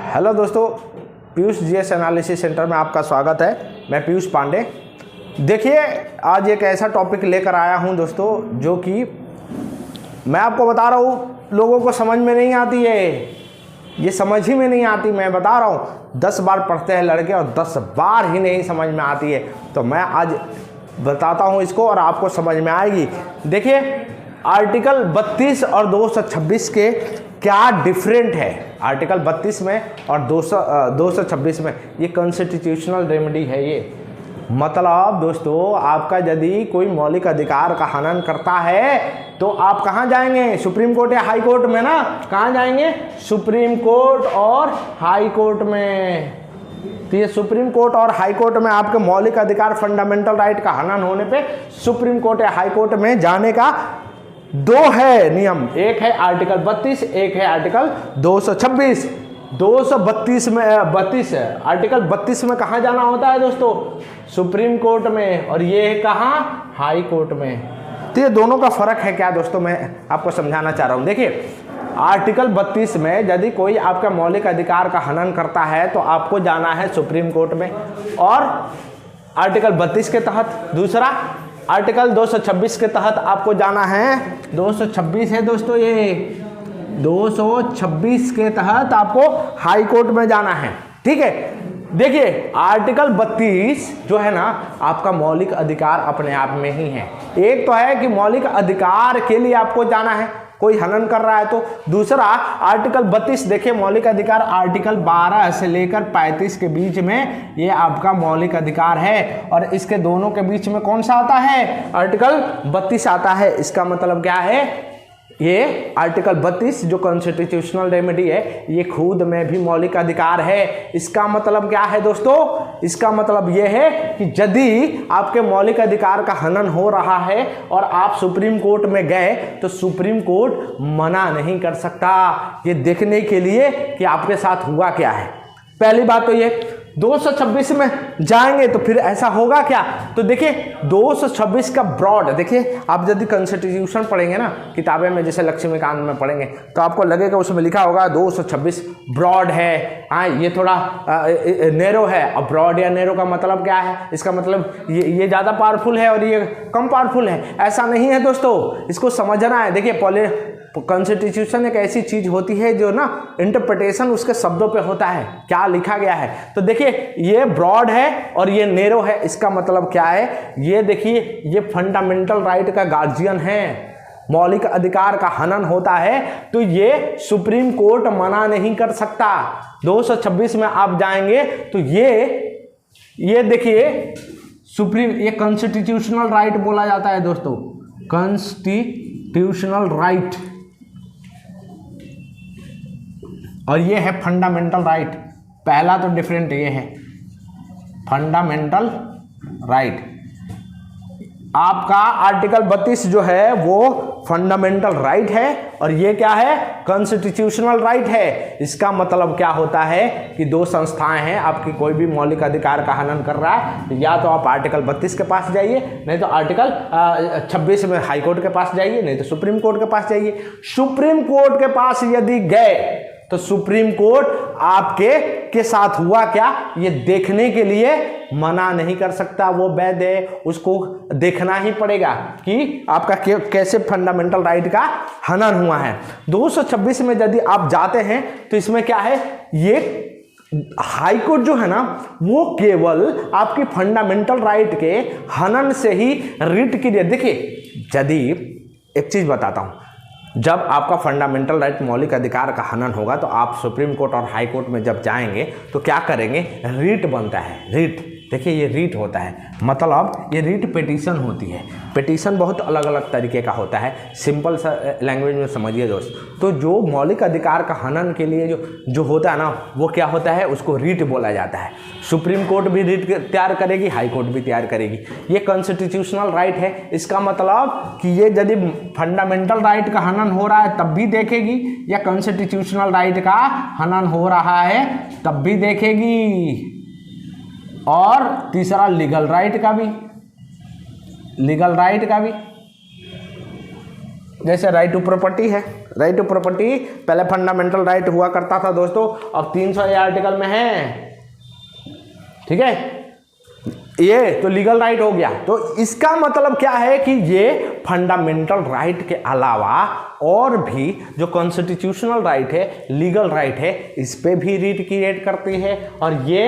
Hello दोस्तों, Piyush GS analysis centre में आपका स्वागत है। मैं पीयूष पांडे। देखिए, आज एक ऐसा टॉपिक लेकर आया हूं दोस्तों, जो कि मैं आपको बता रहा हूं लोगों को समझ में नहीं आती है। ये समझ ही में नहीं आती। मैं बता रहा हूं 10 बार पढ़ते हैं लड़के और 10 बार ही नहीं समझ में आती है। तो मैं आज बताता हूं इसको और आपको समझ में आएगी। देखिए, आर्टिकल 32 और 226 के क्या डिफरेंट है। आर्टिकल 32 में और 226 में ये कॉन्स्टिट्यूशनल रेमेडी है। ये मतलब दोस्तों, आपका यदि कोई मौलिक अधिकार का हनन करता है तो आप कहाँ जाएंगे? सुप्रीम कोर्ट या हाई कोर्ट में ना। कहाँ जाएंगे? सुप्रीम कोर्ट और हाई कोर्ट में। तो ये सुप्रीम कोर्ट और हाई कोर्ट में आपके मौलिक अधिकार फंडामेंटल राइट का हनन होने पे सुप्रीम कोर्ट या हाई कोर्ट में जाने का दो है नियम। एक है आर्टिकल 32, एक है आर्टिकल 226। 232 में आर्टिकल 32 में कहाँ जाना होता है दोस्तों? सुप्रीम कोर्ट में। और ये है कहाँ? हाई कोर्ट में। तो ये दोनों का फर्क है क्या दोस्तों, मैं आपको समझाना चाह रहा हूँ। देखिए, आर्टिकल 32 में यदि कोई आपका मौलिक अधिकार का हनन करता है तो आपको जाना है सुप्रीम कोर्ट में। और आर्टिकल 32 के तहत दूसरा आर्टिकल 226 के तहत आपको जाना है, 226 है दोस्तों, ये 226 के तहत आपको हाई कोर्ट में जाना है। ठीक है। देखिए, आर्टिकल 32 जो है ना, आपका मौलिक अधिकार अपने आप में ही है। एक तो है कि मौलिक अधिकार के लिए आपको जाना है, कोई हनन कर रहा है तो। दूसरा आर्टिकल 32 देखिए, मौलिक अधिकार आर्टिकल 12 से लेकर 35 के बीच में ये आपका मौलिक अधिकार है। और इसके दोनों के बीच में कौन सा आता है? आर्टिकल 32 आता है। इसका मतलब क्या है? ये आर्टिकल 32 जो कॉन्स्टिट्यूशनल रेमेडी है, ये खुद में भी मौलिक अधिकार है। इसका मतलब क्या है दोस्तों? इसका मतलब ये है कि यदि आपके मौलिक अधिकार का हनन हो रहा है और आप सुप्रीम कोर्ट में गए तो सुप्रीम कोर्ट मना नहीं कर सकता, ये देखने के लिए कि आपके साथ हुआ क्या है। पहली बात तो ये 226 में जाएंगे तो फिर ऐसा होगा क्या? तो देखिए, 226 का ब्रॉड, देखिए आप यदि कॉन्स्टिट्यूशन पढ़ेंगे ना किताबें में, जैसे लक्ष्मीकांत में पढ़ेंगे, तो आपको लगेगा उसमें लिखा होगा 226 ब्रॉड है। हाँ, ये थोड़ा नैरो है। अब ब्रॉड या नैरो का मतलब क्या है? इसका मतलब ये ज़्यादा पावरफुल है और ये कम पावरफुल है, ऐसा नहीं है दोस्तों। इसको समझना है। देखिए, कॉन्स्टिट्यूशन एक ऐसी चीज होती है जो ना इंटरप्रिटेशन उसके शब्दों पे होता है, क्या लिखा गया है। तो देखिए, ये ब्रॉड है और ये नैरो है। इसका मतलब क्या है? ये देखिए, ये फंडामेंटल राइट का गार्जियन है। मौलिक अधिकार का हनन होता है तो ये सुप्रीम कोर्ट मना नहीं कर सकता। 226 में आप जाएंगे तो ये देखिए, सुप्रीम, ये कॉन्स्टिट्यूशनल राइट बोला जाता है दोस्तों, कॉन्स्टिट्यूशनल राइट। और ये है फंडामेंटल राइट। पहला तो डिफरेंट ये है, फंडामेंटल राइट। आपका आर्टिकल 32 जो है वो फंडामेंटल राइट है और ये क्या है? कॉन्स्टिट्यूशनल राइट है। इसका मतलब क्या होता है कि दो संस्थाएं हैं, आपकी कोई भी मौलिक अधिकार का हनन कर रहा है, या तो आप आर्टिकल 32 के पास जाइए, नहीं तो आर्टिकल 26 में हाई कोर्ट के पास जाइए, नहीं तो सुप्रीम कोर्ट के पास जाइए। सुप्रीम कोर्ट के पास यदि गए तो सुप्रीम कोर्ट आपके साथ हुआ क्या ये देखने के लिए मना नहीं कर सकता। वो वैध है, उसको देखना ही पड़ेगा कि आपका कैसे फंडामेंटल राइट का हनन हुआ है। 226 में यदि आप जाते हैं तो इसमें क्या है? ये हाई कोर्ट जो है ना, वो केवल आपकी फंडामेंटल राइट के हनन से ही रिट के लिए। देखिए, यदि एक चीज बताता हूं, जब आपका फंडामेंटल राइट मौलिक अधिकार का हनन होगा तो आप सुप्रीम कोर्ट और हाई कोर्ट में जब जाएंगे तो क्या करेंगे? रीट बनता है। रीट, देखिए ये रीट होता है, मतलब ये रीट पिटीशन होती है। पिटीशन बहुत अलग अलग तरीके का होता है, सिंपल सा लैंग्वेज में समझिए दोस्त। तो जो मौलिक अधिकार का हनन के लिए जो होता है ना, वो क्या होता है? उसको रीट बोला जाता है। सुप्रीम कोर्ट भी रीट तैयार करेगी, हाई कोर्ट भी तैयार करेगी। ये कॉन्स्टिट्यूशनल राइट है। इसका मतलब कि ये यदि फंडामेंटल राइट का हनन हो रहा है तब भी देखेगी, या कॉन्स्टिट्यूशनल राइट का हनन हो रहा है तब भी देखेगी। और तीसरा लीगल राइट का भी। जैसे राइट टू प्रॉपर्टी है, राइट टू प्रॉपर्टी पहले फंडामेंटल राइट हुआ करता था दोस्तों, अब 300 आर्टिकल में है, ठीक है, ये तो लीगल राइट हो गया। तो इसका मतलब क्या है कि ये फंडामेंटल राइट के अलावा और भी जो कॉन्स्टिट्यूशनल राइट है, लीगल राइट है, इस पे भी रीट क्रिएट करती है। और ये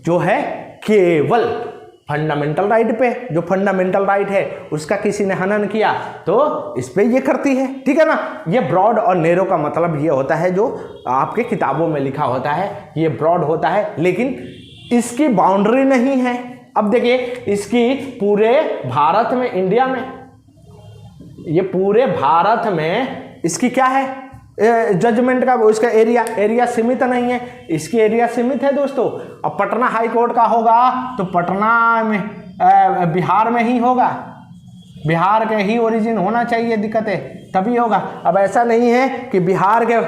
जो है केवल फंडामेंटल राइट पे, जो फंडामेंटल राइट है उसका किसी ने हनन किया तो इस पे ये करती है, ठीक है ना। ये ब्रॉड और नैरो का मतलब ये होता है, जो आपके किताबों में लिखा होता है ये ब्रॉड होता है, लेकिन इसकी बाउंड्री नहीं है। अब देखिए इसकी पूरे भारत में, इंडिया में, ये पूरे भारत में इसकी क्या है जजमेंट का, उसका एरिया सीमित नहीं है, इसकी एरिया सीमित है दोस्तों। अब पटना हाई कोर्ट का होगा तो पटना में बिहार में ही होगा, बिहार के ही ओरिजिन होना चाहिए, दिक्कत है तभी होगा। अब ऐसा नहीं है कि बिहार के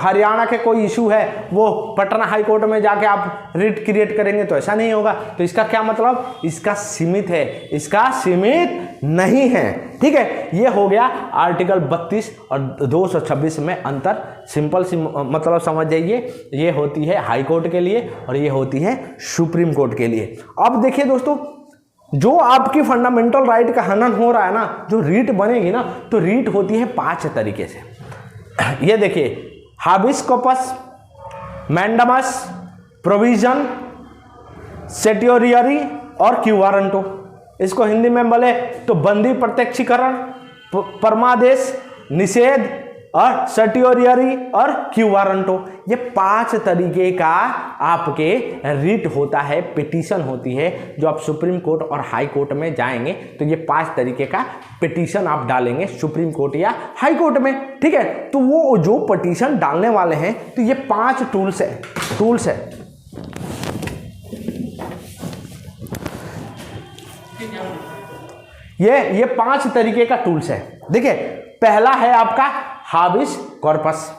हरियाणा के कोई इशू है वो पटना हाई कोर्ट में जाके आप रिट क्रिएट करेंगे, तो ऐसा नहीं होगा। तो इसका क्या मतलब, इसका सीमित है, इसका सीमित नहीं है, ठीक है। ये हो गया आर्टिकल 32 और 226 में अंतर। सिंपल सी मतलब समझ जाइए, ये होती है हाई कोर्ट के लिए और ये होती है सुप्रीम कोर्ट के लिए। अब देखिए दोस्तों, जो आपकी फंडामेंटल राइट का हनन हो रहा है ना, जो रीट बनेगी ना, तो रीट होती है 5 तरीके से। ये देखिए, हाबिस कॉर्पस, मैंडामस, प्रोविजन, सेटियोरियरी और क्यू वारंटो। इसको हिंदी में बोले तो बंदी प्रत्यक्षीकरण, परमादेश, निषेध और सेटियोरियरी और क्यू वारंटो। ये 5 तरीके का आपके रिट होता है, पिटीशन होती है। जो आप सुप्रीम कोर्ट और हाई कोर्ट में जाएंगे तो ये 5 तरीके का पिटीशन आप डालेंगे सुप्रीम कोर्ट या हाई कोर्ट में, ठीक है। तो वो जो पिटीशन डालने वाले हैं तो ये 5 टूल्स है। ये 5 तरीके का टूल्स है। देखिए, पहला है आपका हाबिस कॉर्पस।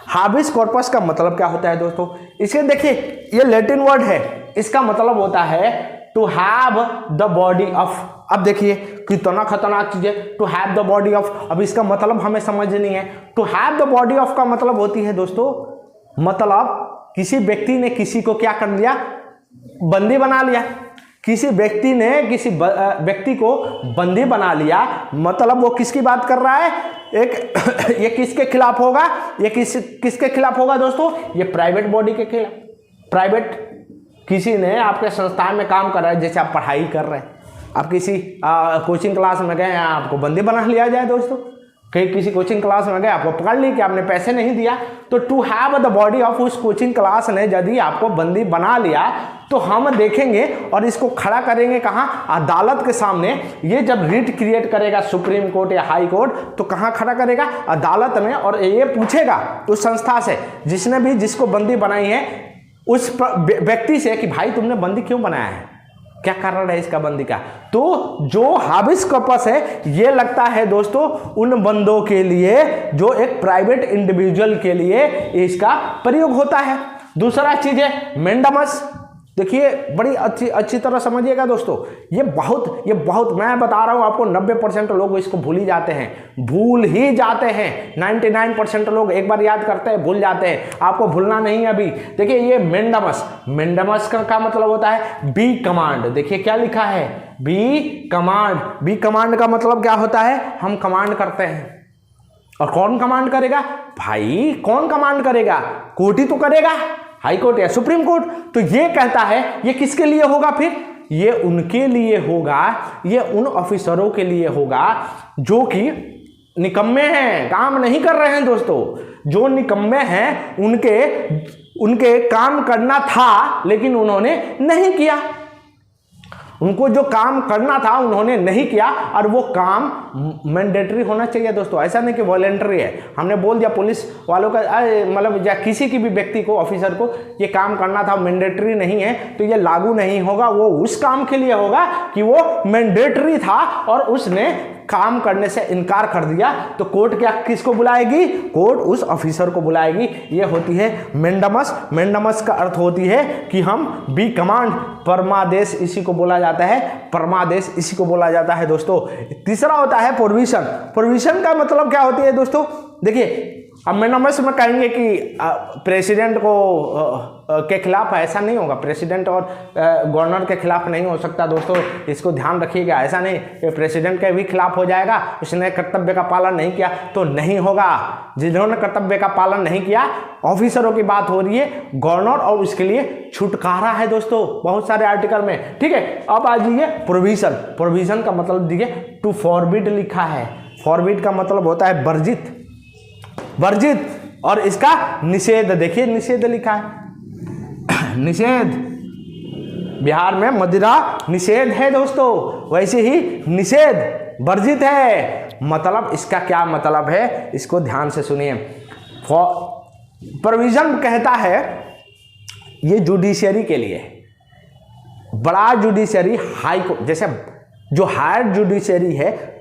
हाबिस कॉर्पस का मतलब क्या होता है दोस्तों, इसे देखिए, ये लैटिन वर्ड है, इसका मतलब होता है to have the body of. अब देखिए कितना खतरनाक चीज है, to have the body of. अब इसका मतलब हमें समझनी है। To have the body of का मतलब होती है दोस्तों, मतलब किसी व्यक्ति ने किसी को क्या कर लिया, बंदी बना लिया। किसी व्यक्ति ने किसी व्यक्ति को बंदी बना लिया, मतलब वो किसकी बात कर रहा है, एक ये किसके खिलाफ होगा, ये किसके खिलाफ होगा दोस्तों, ये प्राइवेट बॉडी के खिलाफ। प्राइवेट किसी ने आपके संस्थान में काम कर रहा है, जैसे आप पढ़ाई कर रहे हैं, आप किसी कोचिंग क्लास में गए, आपको बंदी बना लिया जाए दोस्तों, कहीं किसी कोचिंग क्लास में गए, आपको पकड़ ली कि आपने पैसे नहीं दिया, तो to have the body of उस कोचिंग क्लास ने यदि आपको बंदी बना लिया तो हम देखेंगे और इसको खड़ा करेंगे कहाँ, अदालत के सामने। ये जब रिट क्रिएट करेगा सुप्रीम कोर्ट या हाई कोर्ट, तो कहाँ खड़ा करेगा, अदालत में, और ये पूछेगा उस संस्था से जिसने भी जिसको बंदी बनाई है, उस व्यक्ति से कि भाई तुमने बंदी क्यों बनाया है, क्या कारण है इसका बंदी का। तो जो हाबिस कॉर्पस है, ये लगता है दोस्तों उन बंदों के लिए जो एक प्राइवेट इंडिविजुअल के लिए इसका प्रयोग होता है। दूसरा चीज है मैंडामस। देखिए बड़ी अच्छी तरह समझिएगा दोस्तों, ये बहुत मैं बता रहा हूं आपको, 90% लोग इसको भूल ही जाते हैं। 99% लोग एक बार याद करते हैं भूल जाते हैं, आपको भूलना नहीं है अभी। देखिए ये मैंडामस का मतलब होता है बी कमांड। देखिए क्या लिखा है, बी कमांड का मतलब क्या होता है, हम कमांड करते हैं। और कौन कमांड करेगा भाई, कौन कमांड करेगा, कोर्ट ही तो करेगा, हाई कोर्ट या सुप्रीम कोर्ट। तो ये कहता है ये किसके लिए होगा, फिर ये उनके लिए होगा, ये उन ऑफिसरों के लिए होगा जो कि निकम्मे हैं, काम नहीं कर रहे हैं दोस्तों। जो निकम्मे हैं उनके काम करना था लेकिन उन्होंने नहीं किया, उनको जो काम करना था उन्होंने नहीं किया, और वो काम मैंडेटरी होना चाहिए दोस्तों, ऐसा नहीं कि वॉलेंटरी है। हमने बोल दिया पुलिस वालों का, मतलब या किसी की भी व्यक्ति को, ऑफिसर को ये काम करना था, मैंडेटरी नहीं है, तो ये लागू नहीं होगा। वो उस काम के लिए होगा कि वो मैंडेटरी था और उसने काम करने से इनकार कर दिया तो कोर्ट क्या किसको बुलाएगी? कोर्ट उस ऑफिसर को बुलाएगी। ये होती है मेंडमस। मेंडमस का अर्थ होती है कि हम बी कमांड। परमादेश इसी को बोला जाता है, परमादेश इसी को बोला जाता है दोस्तों। तीसरा होता है प्रोविजन। प्रोविजन का मतलब क्या होती है दोस्तों? देखिए, अब मेंडमस में कहेंगे कि प्रेसिडेंट को के खिलाफ ऐसा नहीं होगा, प्रेसिडेंट और गवर्नर के खिलाफ नहीं हो सकता दोस्तों, इसको ध्यान रखिएगा। ऐसा नहीं कि प्रेसिडेंट के भी खिलाफ हो जाएगा, उसने कर्तव्य का पालन नहीं किया तो नहीं होगा। जिन्होंने कर्तव्य का पालन नहीं किया, ऑफिसरों की बात हो रही है, गवर्नर और उसके लिए छुटकारा है दोस्तों बहुत सारे आर्टिकल में। ठीक है, अब आ जाइए प्रोविजन। प्रोविजन का मतलब देखिए, टू फॉरबिड लिखा है। फॉरबिड का मतलब होता है वर्जित, वर्जित, और इसका निषेध। देखिए निषेध लिखा है, निषेध। बिहार में मदिरा निषेध है दोस्तों, वैसे ही निषेध वर्जित है। मतलब इसका क्या मतलब है, इसको ध्यान से सुनिए। प्रोविजन कहता है ये जुडिशियरी के लिए, बड़ा जुडिशियरी, हाई कोर्ट, जैसे जो हायर जुडिशियरी है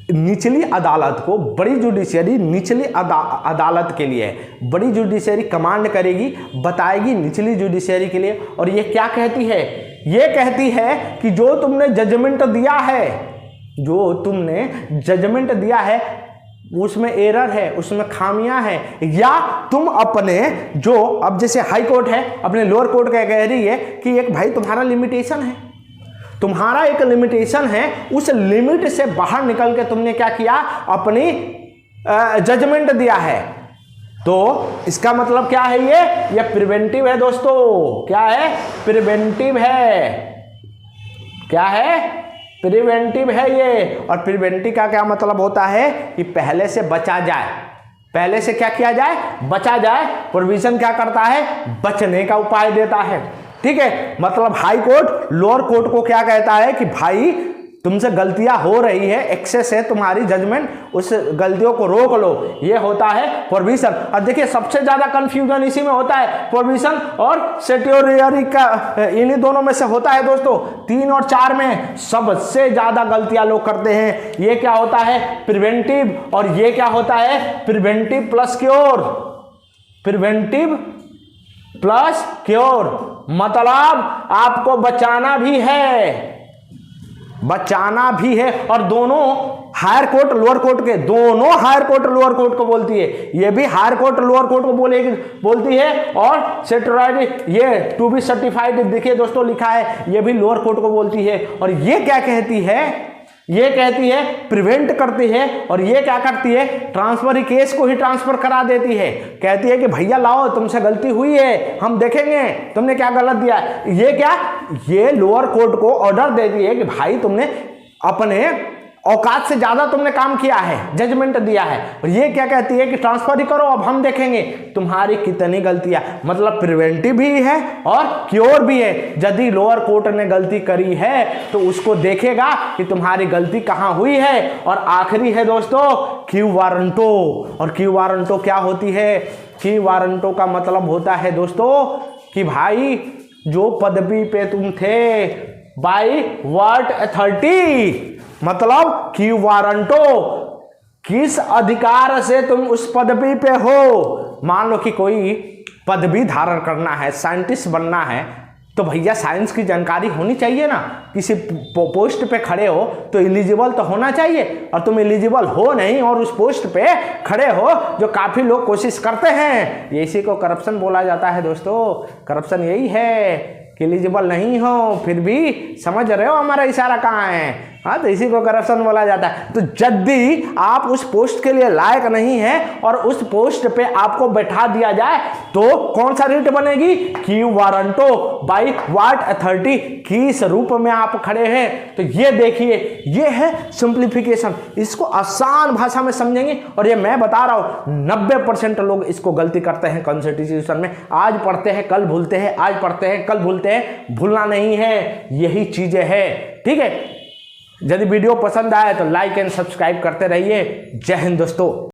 निचली अदालत को, बड़ी जुडिशियरी निचली अदालत के लिए है। बड़ी जुडिशियरी कमांड करेगी, बताएगी निचली जुडिशियरी के लिए। और ये क्या कहती है? ये कहती है कि जो तुमने जजमेंट दिया है, जो तुमने जजमेंट दिया है उसमें एरर है, उसमें खामियां हैं, या तुम अपने जो, अब जैसे हाई कोर्ट है अपने लोअर कोर्ट का कह रही है कि एक भाई तुम्हारा लिमिटेशन है, तुम्हारा एक लिमिटेशन है, उस लिमिट से बाहर निकल के तुमने क्या किया? अपनी जजमेंट दिया है। तो इसका मतलब क्या है? ये प्रिवेंटिव है दोस्तों। क्या है? प्रिवेंटिव है। क्या है? प्रिवेंटिव है ये। और प्रिवेंटिव का क्या मतलब होता है? कि पहले से बचा जाए, पहले से क्या किया जाए? बचा जाए। प्रोविजन क्या करता है? बचने का उपाय देता है। ठीक है, मतलब हाई कोर्ट लोअर कोर्ट को क्या कहता है कि भाई तुमसे गलतियां हो रही है, एक्सेस है तुम्हारी जजमेंट, उस गलतियों को रोक लो। ये होता है प्रोविजन। और देखिए सबसे ज्यादा कंफ्यूजन इसी में होता है, प्रोविजन और सेट्यूटरी का, इन्हीं दोनों में से होता है दोस्तों। 3 और 4 में सबसे ज्यादा गलतियां लोग करते हैं। ये क्या होता है? प्रिवेंटिव। और ये क्या होता है? Preventive plus cure. Preventive plus cure मतलब आपको बचाना भी है, बचाना भी है। और दोनों हायर कोर्ट लोअर कोर्ट के, दोनों हायर कोर्ट लोअर कोर्ट को बोलती है। ये भी हायर कोर्ट लोअर कोर्ट को बोलती है। और सेट्यूटरी, ये टू बी सर्टिफाइड, देखिए दोस्तों लिखा है, ये भी लोअर कोर्ट को बोलती है। और ये क्या कहती है? ये कहती है प्रिवेंट करती है। और ये क्या करती है? ट्रांसफर केस को ही ट्रांसफर करा देती है। कहती है कि भैया लाओ, तुमसे गलती हुई है, हम देखेंगे तुमने क्या गलत दिया। ये क्या? ये लोअर कोर्ट को ऑर्डर देती है कि भाई तुमने अपने औकात से ज्यादा तुमने काम किया है, जजमेंट दिया है। और ये क्या कहती है कि ट्रांसफर ही करो, अब हम देखेंगे तुम्हारी कितनी गलतियां। मतलब प्रिवेंटिव भी है और क्योर भी है। यदि लोअर कोर्ट ने गलती करी है तो उसको देखेगा कि तुम्हारी गलती कहां हुई है। और आखिरी है दोस्तों क्यू वारंटो। और क्यू वारंटो क्या होती है? क्यू वारंटो का मतलब होता है दोस्तों कि भाई जो पदवी पे तुम थे, बाय व्हाट अथॉरिटी, मतलब क्यू वारंटो, किस अधिकार से तुम उस पदवी पे हो। मान लो कि कोई पदवी धारण करना है, साइंटिस्ट बनना है, तो भैया साइंस की जानकारी होनी चाहिए ना। किसी पोस्ट पे खड़े हो तो एलिजिबल तो होना चाहिए। और तुम एलिजिबल हो नहीं और उस पोस्ट पे खड़े हो, जो काफी लोग कोशिश करते हैं, ये इसी को करप्शन बोला जाता है दोस्तों। करप्शन यही है कि एलिजिबल नहीं हो फिर भी, समझ रहे हो हमारा इशारा कहाँ है? हाँ, तो इसी को करप्शन बोला जाता है। तो यदि आप उस पोस्ट के लिए लायक नहीं है और उस पोस्ट पे आपको बैठा दिया जाए तो कौन सा रीट बनेगी? Quo warranto. By what authority, किस रूप में आप खड़े हैं। तो ये देखिए, ये है सिंप्लीफिकेशन। इसको आसान भाषा में समझेंगे। और ये मैं बता रहा हूं 90% लोग इसको गलती करते हैं कॉन्स्टिट्यूशन में। आज पढ़ते हैं कल भूलते हैं, आज पढ़ते हैं कल भूलते हैं। भूलना नहीं है, यही चीजें हैं। ठीक है, यदि वीडियो पसंद आए तो लाइक एंड सब्सक्राइब करते रहिए। जय हिंद दोस्तों।